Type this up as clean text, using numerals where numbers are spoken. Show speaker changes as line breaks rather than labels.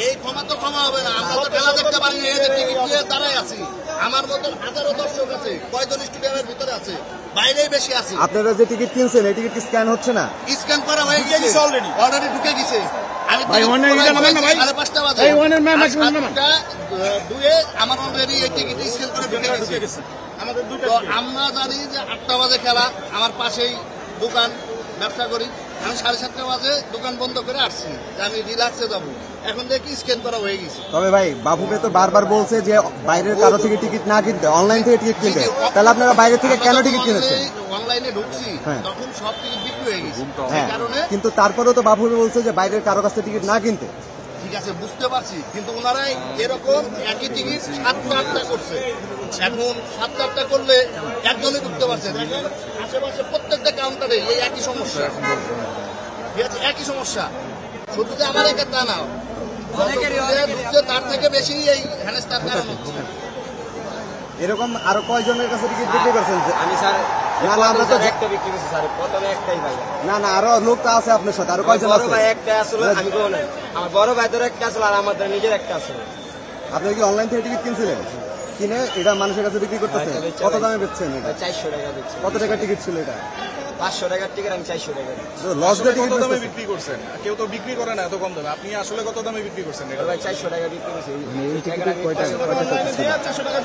এই ক্ষমা তো ক্ষমা হবে না। আমরা তো খেলা দেখতে পারি না, এই যে টিকিট নিয়ে দাঁড়ায় আছি। আমার মতন হাজারো দর্শক আছে, কয়জন স্টেডিয়ামের ভিতরে আছে, বাইরেই বেশি আছে।
আপনারা যে টিকিট কিনছেন এই টিকিট কি স্ক্যান হচ্ছে না?
স্ক্যান করা হয়ে গেছে, অলরেডি ঢুকে গেছে। আমি
ভাই, ওখানে এটা নামান না ভাই।
5:30 বাজে।
এই ওখানে ম্যাক্সিমাম নামান।
7:02 আমার অলরেডি এই টিকিট স্ক্যান করে ঢুকে গেছে। তো আমরা জানি যে 8টা বাজে খেলা, আমার পাশেই দোকান, ব্যবসা করি। আমি 7:30 বাজে দোকান বন্ধ করে আসছি যে আমি রিল্যাক্সে যাবো। এখন দেখি স্ক্যান করা হয়ে গেছে।
তবে ভাই বাবুকে তো বারবার বলছে যে বাইরের কারো থেকে টিকিট না কিনতে, অনলাইন থেকে টিকিট কিনতে। তাহলে আপনারা বাইরে থেকে কেন টিকিট কিনেছেন?
অনলাইনে ঢুকছি,
হ্যাঁ।
তখন সব টিকিট বিক্রি হয়ে গেছে।
হ্যাঁ,
এই কারণে
কিন্তু তারপরেও তো বাবু বলছে যে বাইরের কারো কাছ থেকে টিকিট না কিনতে।
ঠিক আছে, বুঝতে পারছি, কিন্তু ওনারাই এরকম একই টিকিট 7টা করছে। এখন 7টা করলে একজনই ঢুকতে পারছে। দেখেন আশেপাশে প্রত্যেকটা কাউন্টারে এই একই সমস্যা, ঠিক আছে, একই সমস্যা। শুধু যে আমার একা তা না, ঢুকছে তার থেকে বেশি এই হেনস্থার কারণ হচ্ছে।
এরকম আরো কয়জনের কাছে টিকিট বিক্রি করছেন?
আমি স্যার
না না, আমরা তো
একটা বিক্রি করছি স্যার, প্রথমে একটাই ভাই।
না না, আরো লোক তো আছে আপনার সাথে, আরো কয়জন
বড়
আছে?
ভাই একটা আসলে আমি কোন নাই, আমার বড় ভাইদের একটা আসলে আর আমাদের নিজের একটা আসলে।
আপনি কি অনলাইন থেকে টিকিট কিনছিলেন? কিনে এটা মানুষের কাছে বিক্রি করতেছেন? কত দামে বেচছেন এটা?
400 টাকা দিচ্ছি।
কত টাকা টিকিট ছিল এটা?
500 টাকার টিকিট আমি 400 টাকা দিচ্ছি।
লস দিয়ে টিকিট
কত দামে
বেচতেছেন?
বিক্রি করছেন? কেউ তো বিক্রি করে না এত কম দামে। আপনি আসলে কত দামে বিক্রি করছেন এটা?
ভাই 400 টাকা বিক্রি করছি।
এই টিকিট কয়টা?
400 টাকা